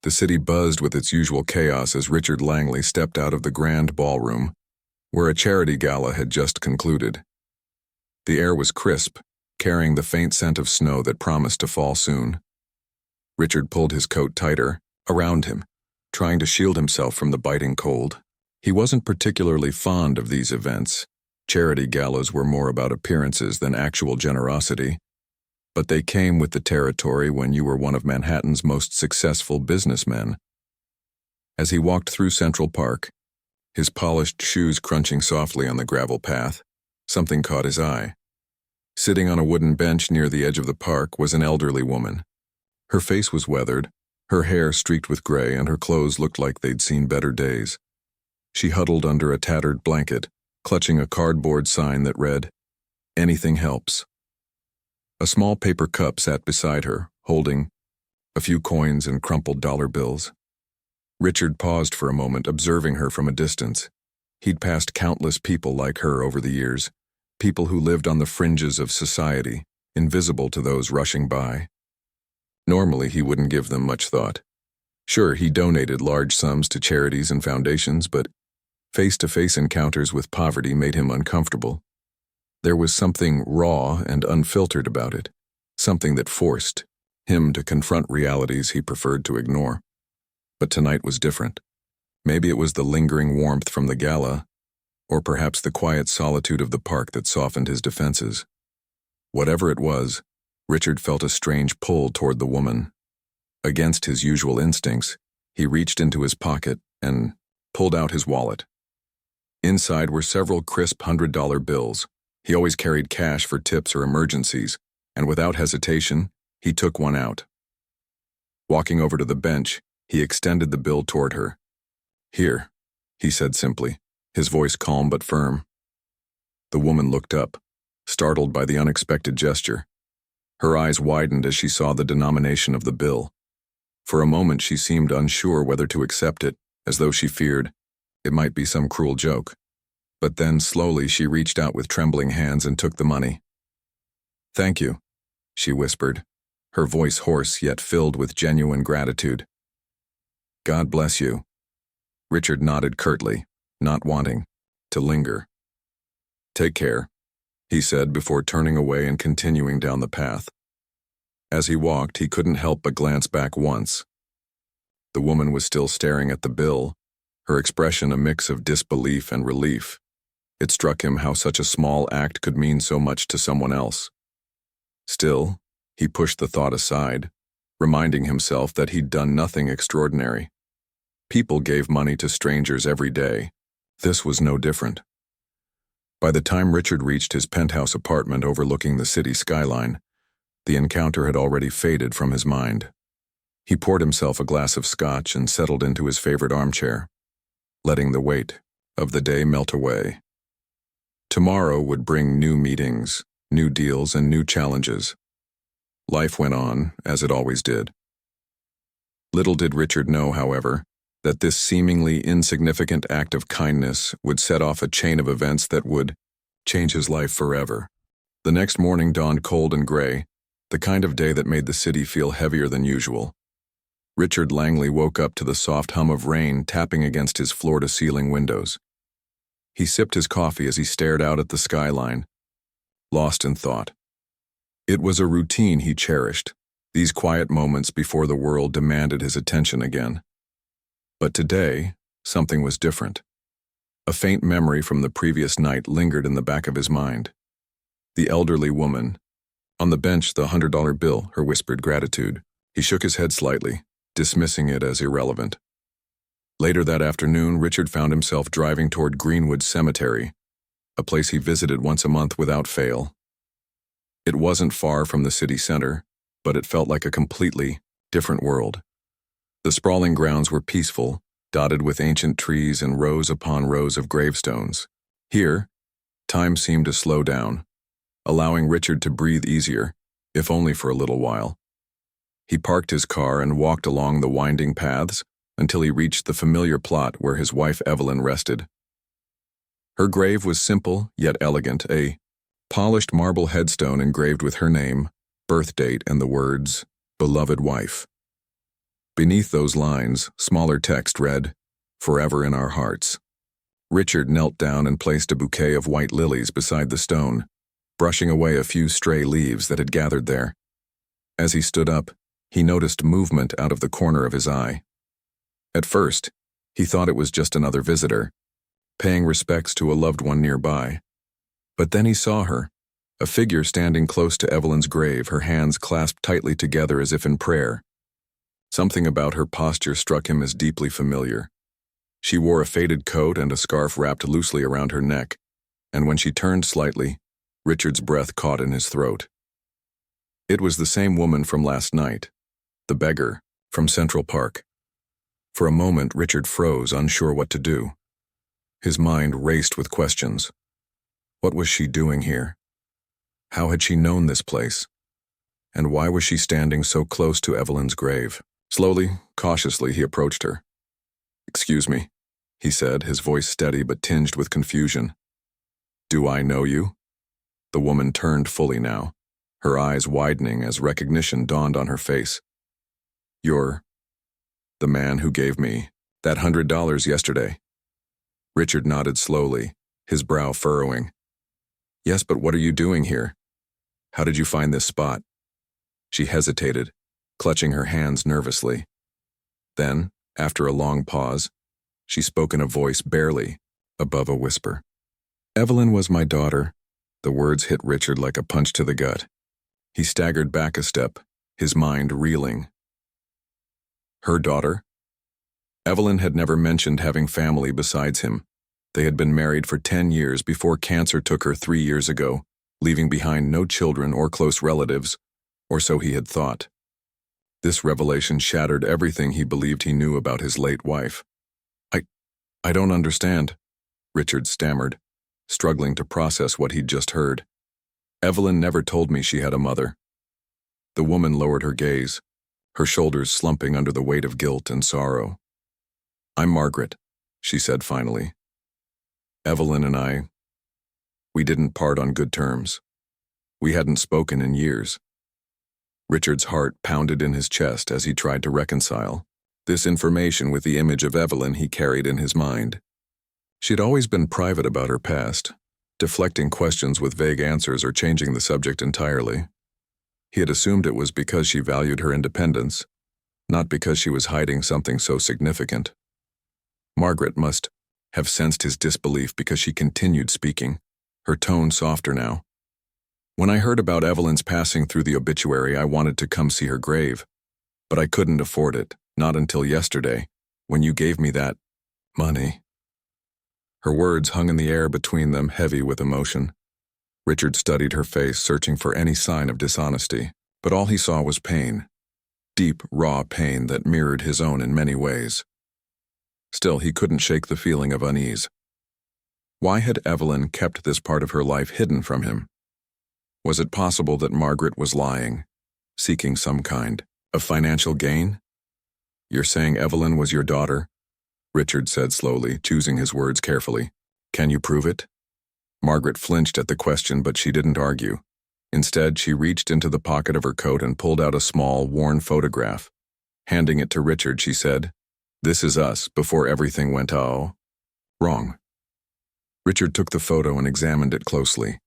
The city buzzed with its usual chaos as Richard Langley stepped out of the grand ballroom, where a charity gala had just concluded. The air was crisp, carrying the faint scent of snow that promised to fall soon. Richard pulled his coat tighter around him, trying to shield himself from the biting cold. He wasn't particularly fond of these events. Charity galas were more about appearances than actual generosity, but they came with the territory when you were one of Manhattan's most successful businessmen. As he walked through Central Park, his polished shoes crunching softly on the gravel path, something caught his eye. Sitting on a wooden bench near the edge of the park was an elderly woman. Her face was weathered, her hair streaked with gray, and her clothes looked like they'd seen better days. She huddled under a tattered blanket, clutching a cardboard sign that read, "Anything helps." A small paper cup sat beside her, holding a few coins and crumpled dollar bills. Richard paused for a moment, observing her from a distance. He'd passed countless people like her over the years, people who lived on the fringes of society, invisible to those rushing by. Normally, he wouldn't give them much thought. Sure, he donated large sums to charities and foundations, but face-to-face encounters with poverty made him uncomfortable. There was something raw and unfiltered about it, something that forced him to confront realities he preferred to ignore. But tonight was different. Maybe it was the lingering warmth from the gala, or perhaps the quiet solitude of the park that softened his defenses. Whatever it was, Richard felt a strange pull toward the woman. Against his usual instincts, he reached into his pocket and pulled out his wallet. Inside were several crisp $100 bills. He always carried cash for tips or emergencies, and without hesitation, he took one out. Walking over to the bench, he extended the bill toward her. "Here," he said simply, his voice calm but firm. The woman looked up, startled by the unexpected gesture. Her eyes widened as she saw the denomination of the bill. For a moment she seemed unsure whether to accept it, as though she feared it might be some cruel joke. But then slowly she reached out with trembling hands and took the money. "Thank you," she whispered, her voice hoarse yet filled with genuine gratitude. "God bless you." Richard nodded curtly, not wanting to linger. "Take care," he said before turning away and continuing down the path. As he walked, he couldn't help but glance back once. The woman was still staring at the bill, her expression a mix of disbelief and relief. It struck him how such a small act could mean so much to someone else. Still, he pushed the thought aside, reminding himself that he'd done nothing extraordinary. People gave money to strangers every day. This was no different. By the time Richard reached his penthouse apartment overlooking the city skyline, the encounter had already faded from his mind. He poured himself a glass of scotch and settled into his favorite armchair, letting the weight of the day melt away. Tomorrow would bring new meetings, new deals, and new challenges. Life went on, as it always did. Little did Richard know, however, that this seemingly insignificant act of kindness would set off a chain of events that would change his life forever. The next morning dawned cold and gray, the kind of day that made the city feel heavier than usual. Richard Langley woke up to the soft hum of rain tapping against his floor-to-ceiling windows. He sipped his coffee as he stared out at the skyline, lost in thought. It was a routine he cherished, these quiet moments before the world demanded his attention again. But today, something was different. A faint memory from the previous night lingered in the back of his mind. The elderly woman. On the bench, the $100 bill, her whispered gratitude. He shook his head slightly, dismissing it as irrelevant. Later that afternoon, Richard found himself driving toward Greenwood Cemetery, a place he visited once a month without fail. It wasn't far from the city center, but it felt like a completely different world. The sprawling grounds were peaceful, dotted with ancient trees and rows upon rows of gravestones. Here, time seemed to slow down, allowing Richard to breathe easier, if only for a little while. He parked his car and walked along the winding paths until he reached the familiar plot where his wife Evelyn rested. Her grave was simple yet elegant, a polished marble headstone engraved with her name, birth date, and the words, "Beloved Wife." Beneath those lines, smaller text read, "Forever in our hearts." Richard knelt down and placed a bouquet of white lilies beside the stone, brushing away a few stray leaves that had gathered there. As he stood up, he noticed movement out of the corner of his eye. At first, he thought it was just another visitor, paying respects to a loved one nearby. But then he saw her, a figure standing close to Evelyn's grave, her hands clasped tightly together as if in prayer. Something about her posture struck him as deeply familiar. She wore a faded coat and a scarf wrapped loosely around her neck, and when she turned slightly, Richard's breath caught in his throat. It was the same woman from last night, the beggar from Central Park. For a moment, Richard froze, unsure what to do. His mind raced with questions. What was she doing here? How had she known this place? And why was she standing so close to Evelyn's grave? Slowly, cautiously, he approached her. "Excuse me," he said, his voice steady but tinged with confusion. "Do I know you?" The woman turned fully now, her eyes widening as recognition dawned on her face. "You're the man who gave me that $100 yesterday." Richard nodded slowly, his brow furrowing. "Yes, but what are you doing here? How did you find this spot?" She hesitated, clutching her hands nervously. Then, after a long pause, she spoke in a voice barely above a whisper. "Evelyn was my daughter." The words hit Richard like a punch to the gut. He staggered back a step, his mind reeling. Her daughter? Evelyn had never mentioned having family besides him. They had been married for 10 years before cancer took her 3 years ago, leaving behind no children or close relatives, or so he had thought. This revelation shattered everything he believed he knew about his late wife. I don't understand," Richard stammered, struggling to process what he'd just heard. "Evelyn never told me she had a mother." The woman lowered her gaze, her shoulders slumping under the weight of guilt and sorrow. "I'm Margaret," she said finally. "Evelyn and we didn't part on good terms. We hadn't spoken in years." Richard's heart pounded in his chest as he tried to reconcile this information with the image of Evelyn he carried in his mind. She'd always been private about her past, deflecting questions with vague answers or changing the subject entirely. He had assumed it was because she valued her independence, not because she was hiding something so significant. Margaret must have sensed his disbelief because she continued speaking, her tone softer now. "When I heard about Evelyn's passing through the obituary, I wanted to come see her grave, but I couldn't afford it, not until yesterday, when you gave me that money." Her words hung in the air between them, heavy with emotion. Richard studied her face, searching for any sign of dishonesty, but all he saw was pain, deep, raw pain that mirrored his own in many ways. Still, he couldn't shake the feeling of unease. Why had Evelyn kept this part of her life hidden from him? Was it possible that Margaret was lying, seeking some kind of financial gain? "You're saying Evelyn was your daughter?" Richard said slowly, choosing his words carefully. "Can you prove it?" Margaret flinched at the question, but she didn't argue. Instead, she reached into the pocket of her coat and pulled out a small, worn photograph. Handing it to Richard, she said, "This is us before everything went wrong." Richard took the photo and examined it closely.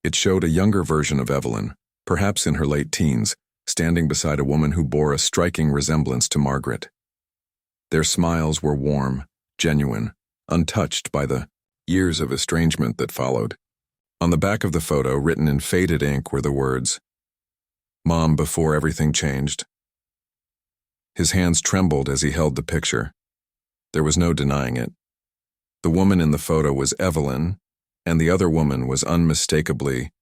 It showed a younger version of Evelyn, perhaps in her late teens, standing beside a woman who bore a striking resemblance to Margaret. Their smiles were warm, genuine, untouched by the years of estrangement that followed. On the back of the photo, written in faded ink, were the words, "Mom, before everything changed." His hands trembled as he held the picture. There was no denying it. The woman in the photo was Evelyn, and the other woman was unmistakably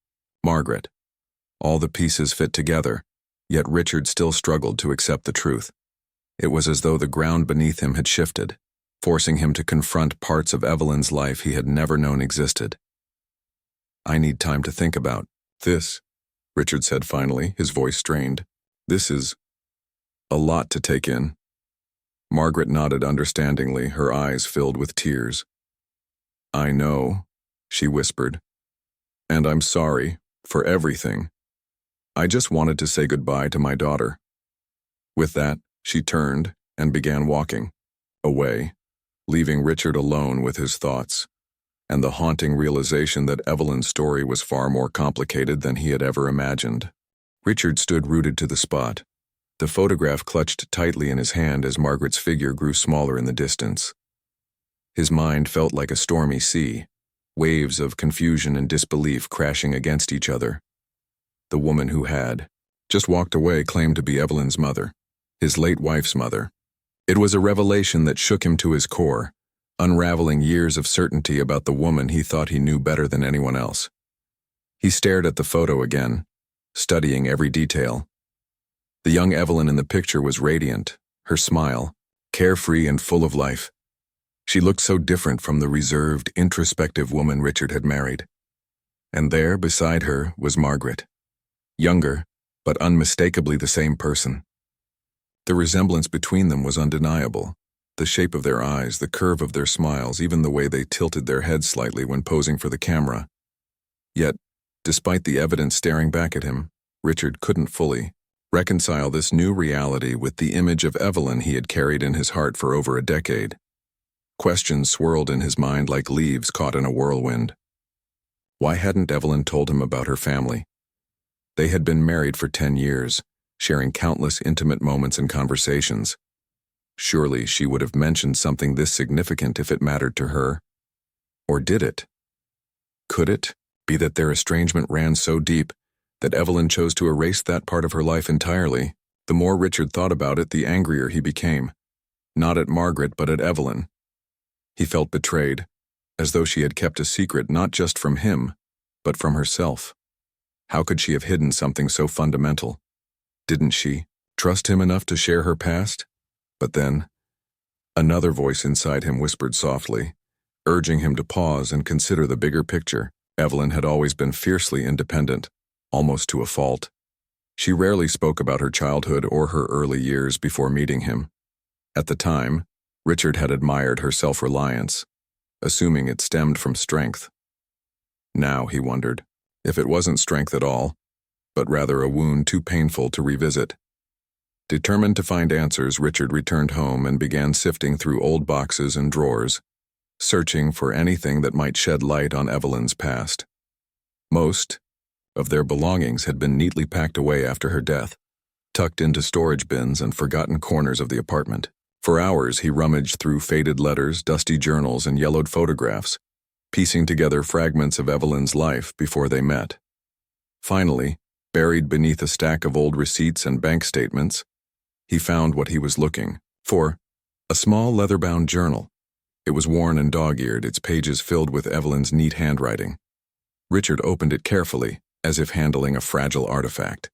Margaret. All the pieces fit together, yet Richard still struggled to accept the truth. It was as though the ground beneath him had shifted, forcing him to confront parts of Evelyn's life he had never known existed. "I need time to think about this," Richard said finally, his voice strained. "This is a lot to take in." Margaret nodded understandingly, her eyes filled with tears. "I know," she whispered, "and I'm sorry for everything. I just wanted to say goodbye to my daughter." With that, She turned and began walking away, leaving Richard alone with his thoughts, and the haunting realization that Evelyn's story was far more complicated than he had ever imagined. Richard stood rooted to the spot, the photograph clutched tightly in his hand as Margaret's figure grew smaller in the distance. His mind felt like a stormy sea, waves of confusion and disbelief crashing against each other. The woman who had just walked away claimed to be Evelyn's mother, his late wife's mother. It was a revelation that shook him to his core, unraveling years of certainty about the woman he thought he knew better than anyone else. He stared at the photo again, studying every detail. The young Evelyn in the picture was radiant, her smile, carefree and full of life. She looked so different from the reserved, introspective woman Richard had married. And there, beside her, was Margaret. Younger, but unmistakably the same person. The resemblance between them was undeniable. The shape of their eyes, the curve of their smiles, even the way they tilted their heads slightly when posing for the camera. Yet, despite the evidence staring back at him, Richard couldn't fully reconcile this new reality with the image of Evelyn he had carried in his heart for over a decade. Questions swirled in his mind like leaves caught in a whirlwind. Why hadn't Evelyn told him about her family? They had been married for 10 years, sharing countless intimate moments and conversations. Surely she would have mentioned something this significant if it mattered to her. Or did it? Could it be that their estrangement ran so deep that Evelyn chose to erase that part of her life entirely? The more Richard thought about it, the angrier he became. Not at Margaret, but at Evelyn. He felt betrayed, as though she had kept a secret not just from him, but from herself. How could she have hidden something so fundamental? Didn't she trust him enough to share her past? But then, another voice inside him whispered softly, urging him to pause and consider the bigger picture. Evelyn had always been fiercely independent, almost to a fault. She rarely spoke about her childhood or her early years before meeting him. At the time, Richard had admired her self-reliance, assuming it stemmed from strength. Now, he wondered, if it wasn't strength at all, but rather a wound too painful to revisit. Determined to find answers, Richard returned home and began sifting through old boxes and drawers, searching for anything that might shed light on Evelyn's past. Most of their belongings had been neatly packed away after her death, tucked into storage bins and forgotten corners of the apartment. For hours, he rummaged through faded letters, dusty journals, and yellowed photographs, piecing together fragments of Evelyn's life before they met. Finally, buried beneath a stack of old receipts and bank statements, he found what he was looking for, a small leather-bound journal. It was worn and dog-eared, its pages filled with Evelyn's neat handwriting. Richard opened it carefully, as if handling a fragile artifact.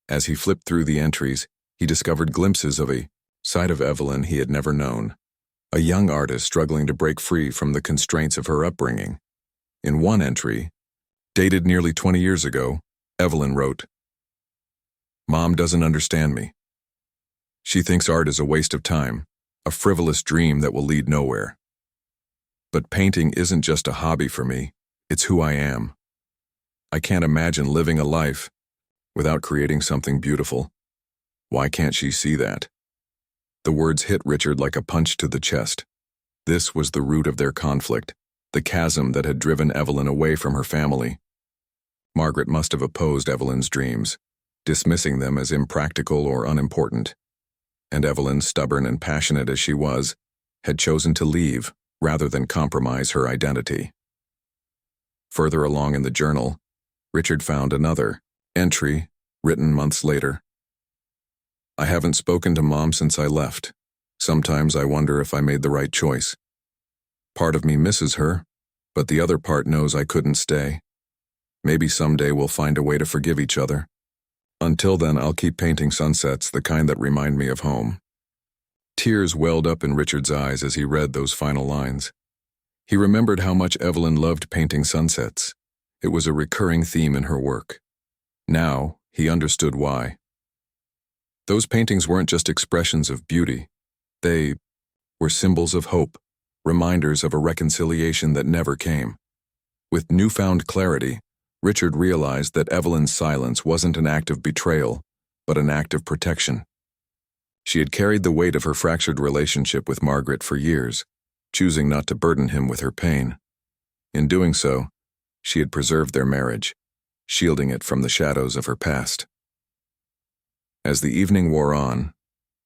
As he flipped through the entries, he discovered glimpses of a side of Evelyn he had never known, a young artist struggling to break free from the constraints of her upbringing. In one entry, dated nearly 20 years ago, Evelyn wrote, "Mom doesn't understand me. She thinks art is a waste of time, a frivolous dream that will lead nowhere. But painting isn't just a hobby for me, it's who I am. I can't imagine living a life without creating something beautiful. Why can't she see that?" The words hit Richard like a punch to the chest. This was the root of their conflict, the chasm that had driven Evelyn away from her family. Margaret must have opposed Evelyn's dreams, dismissing them as impractical or unimportant. And Evelyn, stubborn and passionate as she was, had chosen to leave rather than compromise her identity. Further along in the journal, Richard found another entry, written months later. "I haven't spoken to Mom since I left. Sometimes I wonder if I made the right choice. Part of me misses her, but the other part knows I couldn't stay. Maybe someday we'll find a way to forgive each other. Until then, I'll keep painting sunsets, the kind that remind me of home." Tears welled up in Richard's eyes as he read those final lines. He remembered how much Evelyn loved painting sunsets. It was a recurring theme in her work. Now, he understood why. Those paintings weren't just expressions of beauty. They were symbols of hope, reminders of a reconciliation that never came. With newfound clarity, Richard realized that Evelyn's silence wasn't an act of betrayal, but an act of protection. She had carried the weight of her fractured relationship with Margaret for years, choosing not to burden him with her pain. In doing so, she had preserved their marriage, shielding it from the shadows of her past. As the evening wore on,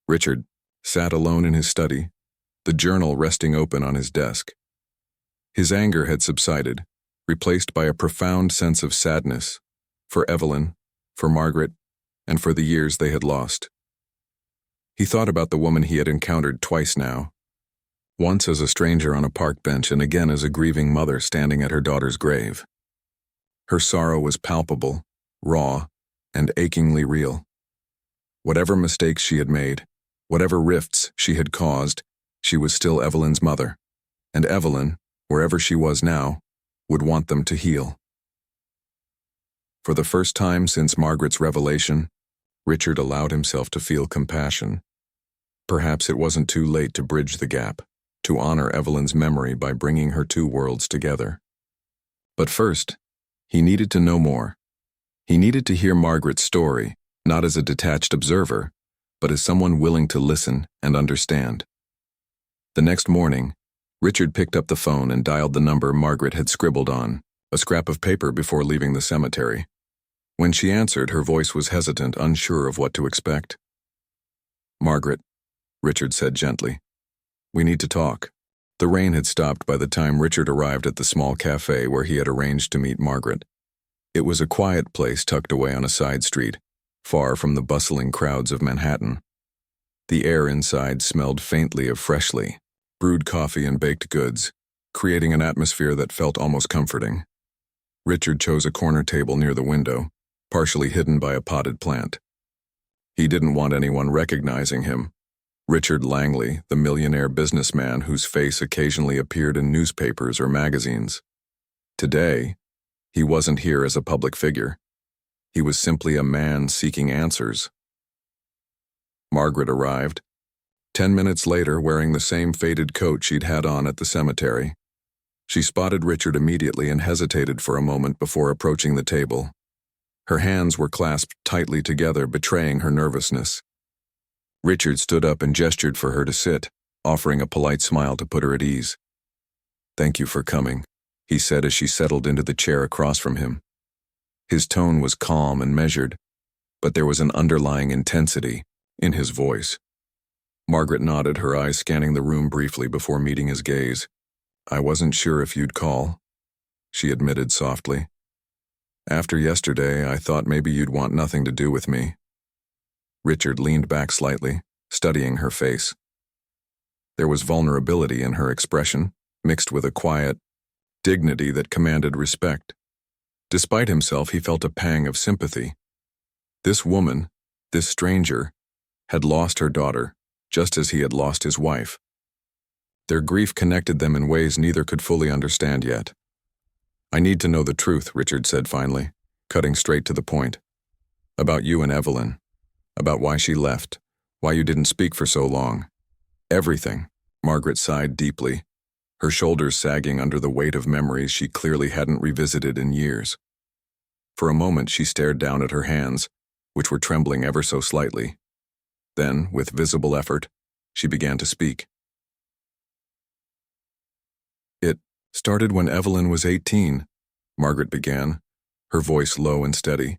Richard sat alone in his study, the journal resting open on his desk. His anger had subsided, replaced by a profound sense of sadness for Evelyn, for Margaret, and for the years they had lost. He thought about the woman he had encountered twice now, once as a stranger on a park bench and again as a grieving mother standing at her daughter's grave. Her sorrow was palpable, raw, and achingly real. Whatever mistakes she had made, whatever rifts she had caused, she was still Evelyn's mother, and Evelyn, wherever she was now, would want them to heal. For the first time since Margaret's revelation, Richard allowed himself to feel compassion. Perhaps it wasn't too late to bridge the gap, to honor Evelyn's memory by bringing her two worlds together. But first, he needed to know more. He needed to hear Margaret's story, not as a detached observer, but as someone willing to listen and understand. The next morning, Richard picked up the phone and dialed the number Margaret had scribbled on a scrap of paper before leaving the cemetery. When she answered, her voice was hesitant, unsure of what to expect. "Margaret," Richard said gently. "We need to talk." The rain had stopped by the time Richard arrived at the small cafe where he had arranged to meet Margaret. It was a quiet place tucked away on a side street, far from the bustling crowds of Manhattan. The air inside smelled faintly of freshly brewed coffee and baked goods, creating an atmosphere that felt almost comforting. Richard chose a corner table near the window, partially hidden by a potted plant. He didn't want anyone recognizing him. Richard Langley, the millionaire businessman whose face occasionally appeared in newspapers or magazines. Today, he wasn't here as a public figure. He was simply a man seeking answers. Margaret arrived, 10 minutes later, wearing the same faded coat she'd had on at the cemetery. She spotted Richard immediately and hesitated for a moment before approaching the table. Her hands were clasped tightly together, betraying her nervousness. Richard stood up and gestured for her to sit, offering a polite smile to put her at ease. "Thank you for coming," he said as she settled into the chair across from him. His tone was calm and measured, but there was an underlying intensity in his voice. Margaret nodded, her eyes scanning the room briefly before meeting his gaze. "I wasn't sure if you'd call," she admitted softly. "After yesterday, I thought maybe you'd want nothing to do with me." Richard leaned back slightly, studying her face. There was vulnerability in her expression, mixed with a quiet dignity that commanded respect. Despite himself, he felt a pang of sympathy. This woman, this stranger, had lost her daughter, just as he had lost his wife. Their grief connected them in ways neither could fully understand yet. "I need to know the truth," Richard said finally, cutting straight to the point. "About you and Evelyn. About why she left, why you didn't speak for so long. Everything." Margaret sighed deeply, her shoulders sagging under the weight of memories she clearly hadn't revisited in years. For a moment she stared down at her hands, which were trembling ever so slightly. Then, with visible effort, she began to speak. "It started when Evelyn was 18, Margaret began, her voice low and steady.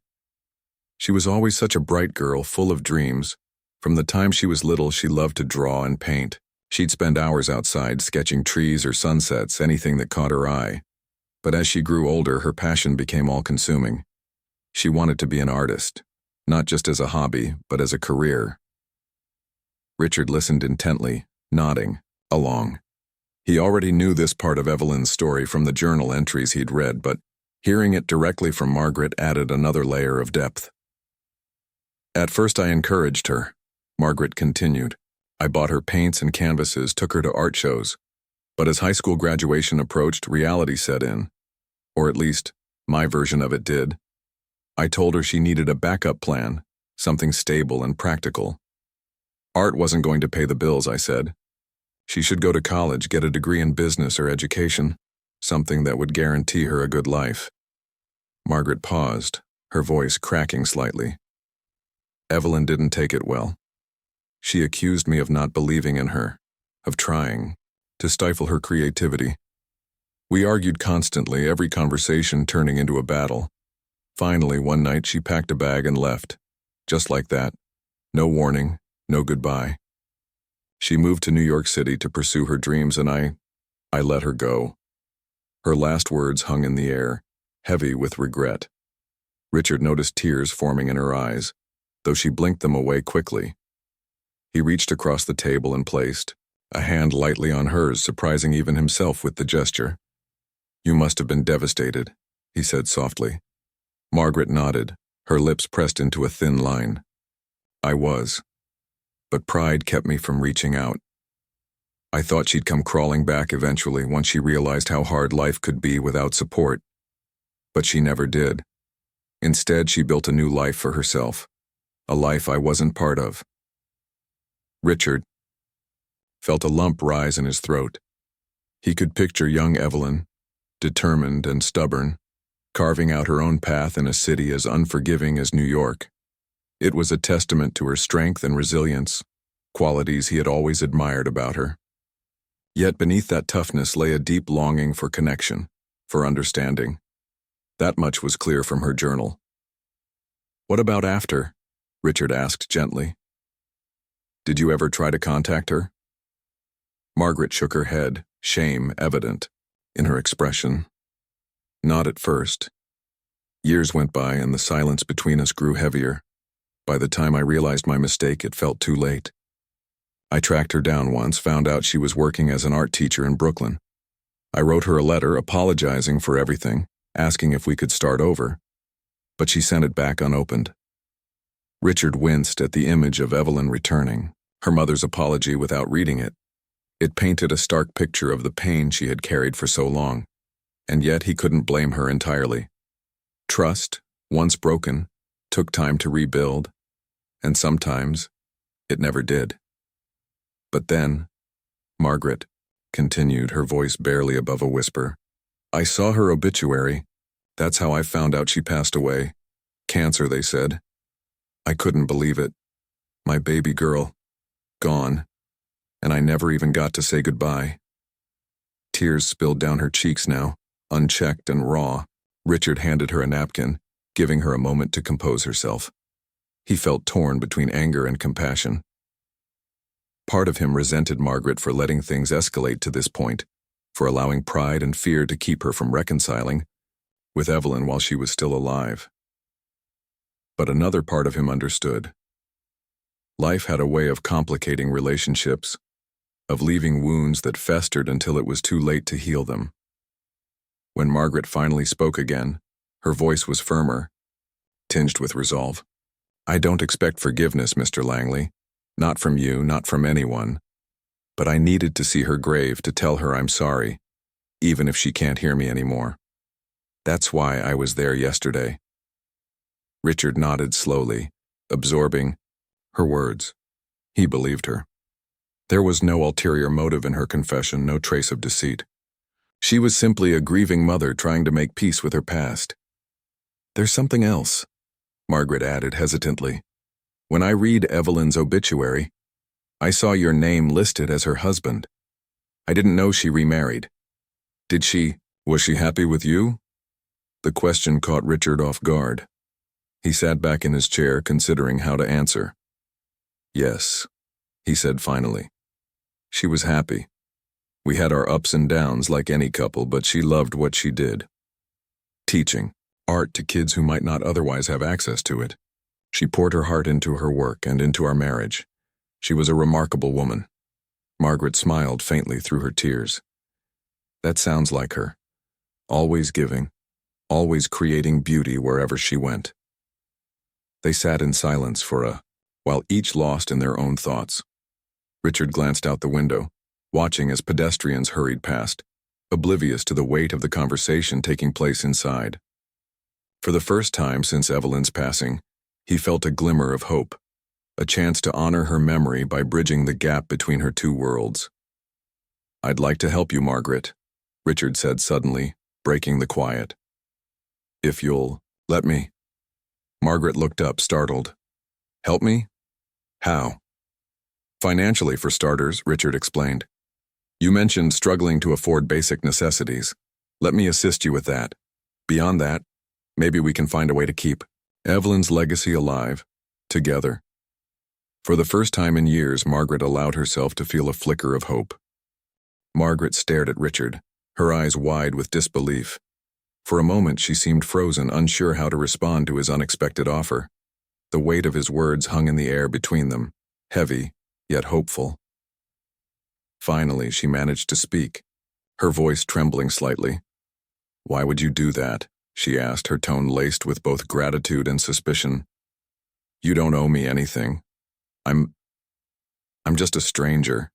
"She was always such a bright girl, full of dreams. From the time she was little, she loved to draw and paint. She'd spend hours outside sketching trees or sunsets, anything that caught her eye. But as she grew older, her passion became all-consuming. She wanted to be an artist, not just as a hobby, but as a career." Richard listened intently, nodding along. He already knew this part of Evelyn's story from the journal entries he'd read, but hearing it directly from Margaret added another layer of depth. "At first I encouraged her," Margaret continued. "I bought her paints and canvases, took her to art shows. But as high school graduation approached, reality set in. Or at least, my version of it did. I told her she needed a backup plan, something stable and practical. Art wasn't going to pay the bills, I said. She should go to college, get a degree in business or education, something that would guarantee her a good life." Margaret paused, her voice cracking slightly. "Evelyn didn't take it well. She accused me of not believing in her, of trying to stifle her creativity. We argued constantly, every conversation turning into a battle. Finally, one night she packed a bag and left. Just like that. No warning, no goodbye. She moved to New York City to pursue her dreams, and I let her go. Her last words hung in the air, heavy with regret. Richard noticed tears forming in her eyes, though she blinked them away quickly. He reached across the table and placed a hand lightly on hers, surprising even himself with the gesture. "You must have been devastated," he said softly. Margaret nodded, her lips pressed into a thin line. "I was. But pride kept me from reaching out. I thought she'd come crawling back eventually once she realized how hard life could be without support. But she never did. Instead, she built a new life for herself, a life I wasn't part of." Richard felt a lump rise in his throat. He could picture young Evelyn, determined and stubborn, carving out her own path in a city as unforgiving as New York. It was a testament to her strength and resilience, qualities he had always admired about her. Yet beneath that toughness lay a deep longing for connection, for understanding. That much was clear from her journal. "What about after?" Richard asked gently. "Did you ever try to contact her?" Margaret shook her head, shame evident in her expression. "Not at first. Years went by and the silence between us grew heavier. By the time I realized my mistake, it felt too late. I tracked her down once, found out she was working as an art teacher in Brooklyn. I wrote her a letter apologizing for everything, asking if we could start over, but she sent it back unopened." Richard winced at the image of Evelyn returning, her mother's apology without reading it. It painted a stark picture of the pain she had carried for so long, and yet he couldn't blame her entirely. Trust, once broken, took time to rebuild, and sometimes it never did. "But then," Margaret continued, her voice barely above a whisper, "I saw her obituary. That's how I found out she passed away. Cancer, they said. I couldn't believe it. My baby girl, gone, and I never even got to say goodbye." Tears spilled down her cheeks now, unchecked and raw. Richard handed her a napkin, giving her a moment to compose herself. He felt torn between anger and compassion. Part of him resented Margaret for letting things escalate to this point, for allowing pride and fear to keep her from reconciling with Evelyn while she was still alive. But another part of him understood. Life had a way of complicating relationships, of leaving wounds that festered until it was too late to heal them. When Margaret finally spoke again, her voice was firmer, tinged with resolve. "I don't expect forgiveness, Mr. Langley. Not from you, not from anyone. But I needed to see her grave to tell her I'm sorry, even if she can't hear me anymore. That's why I was there yesterday." Richard nodded slowly, absorbing her words. He believed her. There was no ulterior motive in her confession, no trace of deceit. She was simply a grieving mother trying to make peace with her past. "There's something else," Margaret added hesitantly. "When I read Evelyn's obituary, I saw your name listed as her husband. I didn't know she remarried. Was she happy with you?" The question caught Richard off guard. He sat back in his chair, considering how to answer. "Yes," he said finally. "She was happy. We had our ups and downs like any couple, but she loved what she did. Teaching art to kids who might not otherwise have access to it. She poured her heart into her work and into our marriage. She was a remarkable woman." Margaret smiled faintly through her tears. "That sounds like her. Always giving, always creating beauty wherever she went." They sat in silence for while each lost in their own thoughts. Richard glanced out the window, watching as pedestrians hurried past, oblivious to the weight of the conversation taking place inside. For the first time since Evelyn's passing, he felt a glimmer of hope, a chance to honor her memory by bridging the gap between her two worlds. "I'd like to help you, Margaret," Richard said suddenly, breaking the quiet. "If you'll let me." Margaret looked up, startled. "Help me? How?" Financially, for starters, Richard explained. You mentioned struggling to afford basic necessities. Let me assist you with that. Beyond that, maybe we can find a way to keep Evelyn's legacy alive, together. For the first time in years, Margaret allowed herself to feel a flicker of hope. Margaret stared at Richard, her eyes wide with disbelief. For a moment, she seemed frozen, unsure how to respond to his unexpected offer. The weight of his words hung in the air between them, heavy, yet hopeful. Finally, she managed to speak, her voice trembling slightly. "Why would you do that?" she asked, her tone laced with both gratitude and suspicion. "You don't owe me anything. I'm just a stranger."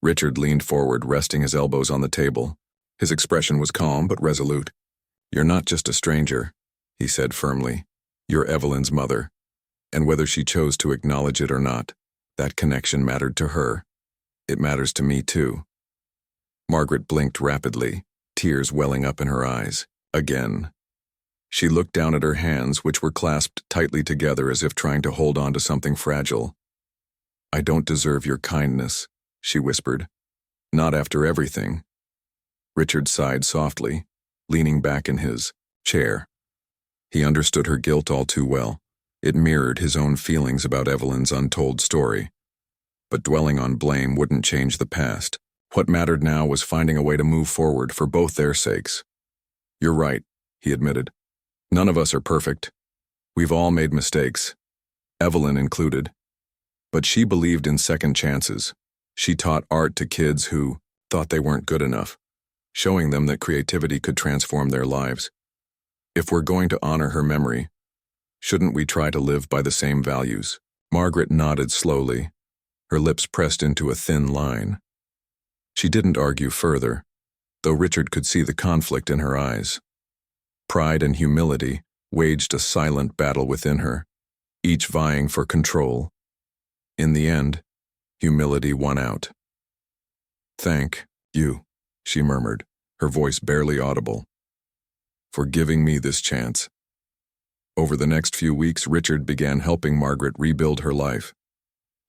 Richard leaned forward, resting his elbows on the table. His expression was calm but resolute. "You're not just a stranger," he said firmly. "You're Evelyn's mother. And whether she chose to acknowledge it or not, that connection mattered to her. It matters to me too." Margaret blinked rapidly, tears welling up in her eyes. Again. She looked down at her hands, which were clasped tightly together as if trying to hold on to something fragile. "I don't deserve your kindness," she whispered. "Not after everything." Richard sighed softly, leaning back in his chair. He understood her guilt all too well. It mirrored his own feelings about Evelyn's untold story. But dwelling on blame wouldn't change the past. What mattered now was finding a way to move forward for both their sakes. "You're right," he admitted. "None of us are perfect. We've all made mistakes, Evelyn included. But she believed in second chances. She taught art to kids who thought they weren't good enough, showing them that creativity could transform their lives. If we're going to honor her memory, shouldn't we try to live by the same values?" Margaret nodded slowly, her lips pressed into a thin line. She didn't argue further, though Richard could see the conflict in her eyes. Pride and humility waged a silent battle within her, each vying for control. In the end, humility won out. "Thank you," she murmured, her voice barely audible, "for giving me this chance." Over the next few weeks, Richard began helping Margaret rebuild her life.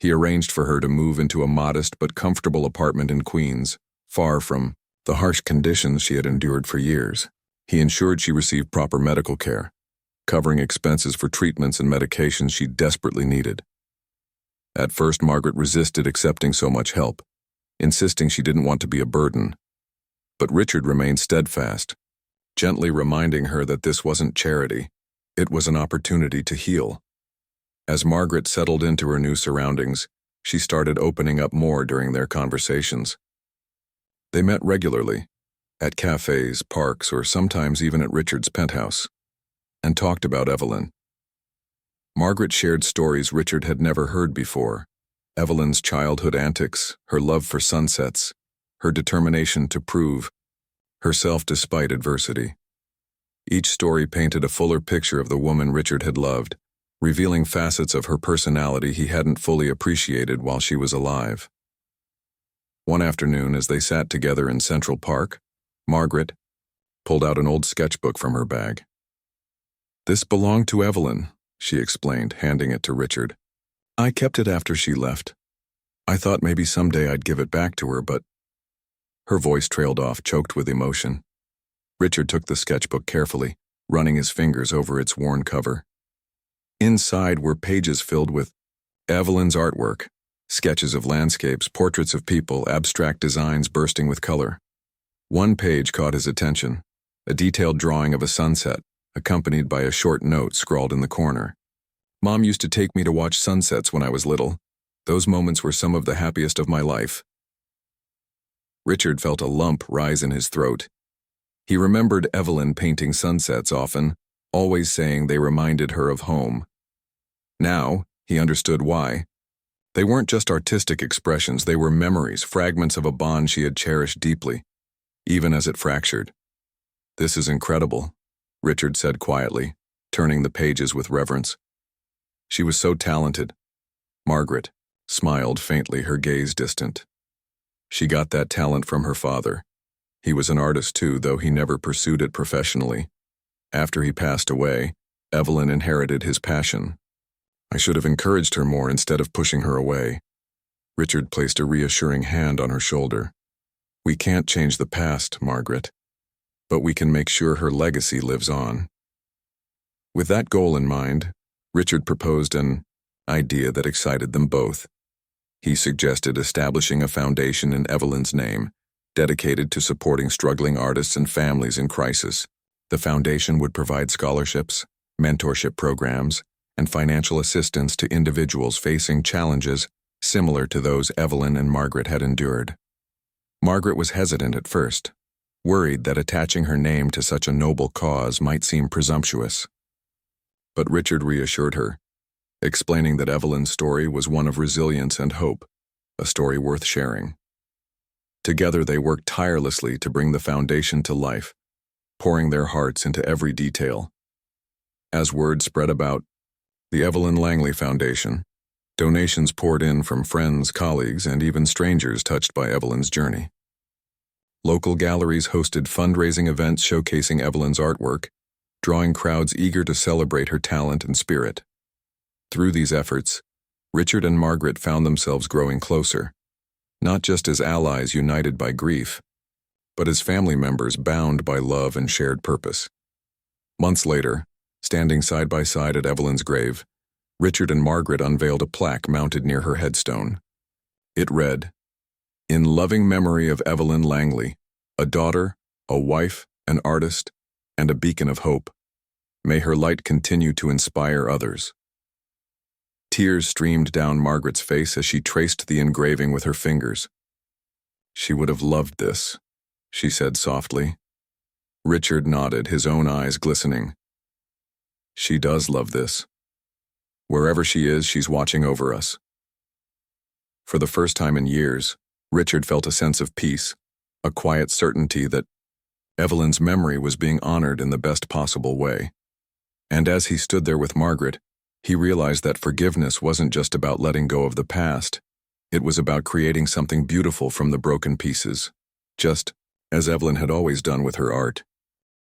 He arranged for her to move into a modest but comfortable apartment in Queens, far from the harsh conditions she had endured for years. He ensured she received proper medical care, covering expenses for treatments and medications she desperately needed. At first, Margaret resisted accepting so much help, insisting she didn't want to be a burden. But Richard remained steadfast, gently reminding her that this wasn't charity. It was an opportunity to heal. As Margaret settled into her new surroundings, she started opening up more during their conversations. They met regularly, at cafes, parks, or sometimes even at Richard's penthouse, and talked about Evelyn. Margaret shared stories Richard had never heard before: Evelyn's childhood antics, her love for sunsets, her determination to prove herself despite adversity. Each story painted a fuller picture of the woman Richard had loved, revealing facets of her personality he hadn't fully appreciated while she was alive. One afternoon, as they sat together in Central Park, Margaret pulled out an old sketchbook from her bag. "This belonged to Evelyn," she explained, handing it to Richard. "I kept it after she left. I thought maybe someday I'd give it back to her, but—" Her voice trailed off, choked with emotion. Richard took the sketchbook carefully, running his fingers over its worn cover. Inside were pages filled with Evelyn's artwork, sketches of landscapes, portraits of people, abstract designs bursting with color. One page caught his attention, a detailed drawing of a sunset, accompanied by a short note scrawled in the corner. "Mom used to take me to watch sunsets when I was little. Those moments were some of the happiest of my life." Richard felt a lump rise in his throat. He remembered Evelyn painting sunsets often, always saying they reminded her of home. Now, he understood why. They weren't just artistic expressions, they were memories, fragments of a bond she had cherished deeply, even as it fractured. "This is incredible," Richard said quietly, turning the pages with reverence. "She was so talented." Margaret smiled faintly, her gaze distant. "She got that talent from her father. He was an artist too, though he never pursued it professionally. After he passed away, Evelyn inherited his passion. I should have encouraged her more instead of pushing her away." Richard placed a reassuring hand on her shoulder. "We can't change the past, Margaret, but we can make sure her legacy lives on." With that goal in mind, Richard proposed an idea that excited them both. He suggested establishing a foundation in Evelyn's name, dedicated to supporting struggling artists and families in crisis. The foundation would provide scholarships, mentorship programs, and financial assistance to individuals facing challenges similar to those Evelyn and Margaret had endured. Margaret was hesitant at first, worried that attaching her name to such a noble cause might seem presumptuous. But Richard reassured her, explaining that Evelyn's story was one of resilience and hope, a story worth sharing. Together they worked tirelessly to bring the foundation to life, pouring their hearts into every detail. As word spread about the Evelyn Langley Foundation, donations poured in from friends, colleagues, and even strangers touched by Evelyn's journey. Local galleries hosted fundraising events showcasing Evelyn's artwork, drawing crowds eager to celebrate her talent and spirit. Through these efforts, Richard and Margaret found themselves growing closer, not just as allies united by grief, but as family members bound by love and shared purpose. Months later, standing side by side at Evelyn's grave, Richard and Margaret unveiled a plaque mounted near her headstone. It read, "In loving memory of Evelyn Langley, a daughter, a wife, an artist, and a beacon of hope. May her light continue to inspire others." Tears streamed down Margaret's face as she traced the engraving with her fingers. "She would have loved this," she said softly. Richard nodded, his own eyes glistening. "She does love this. Wherever she is, she's watching over us." For the first time in years, Richard felt a sense of peace, a quiet certainty that Evelyn's memory was being honored in the best possible way. And as he stood there with Margaret, he realized that forgiveness wasn't just about letting go of the past. It was about creating something beautiful from the broken pieces, just as Evelyn had always done with her art.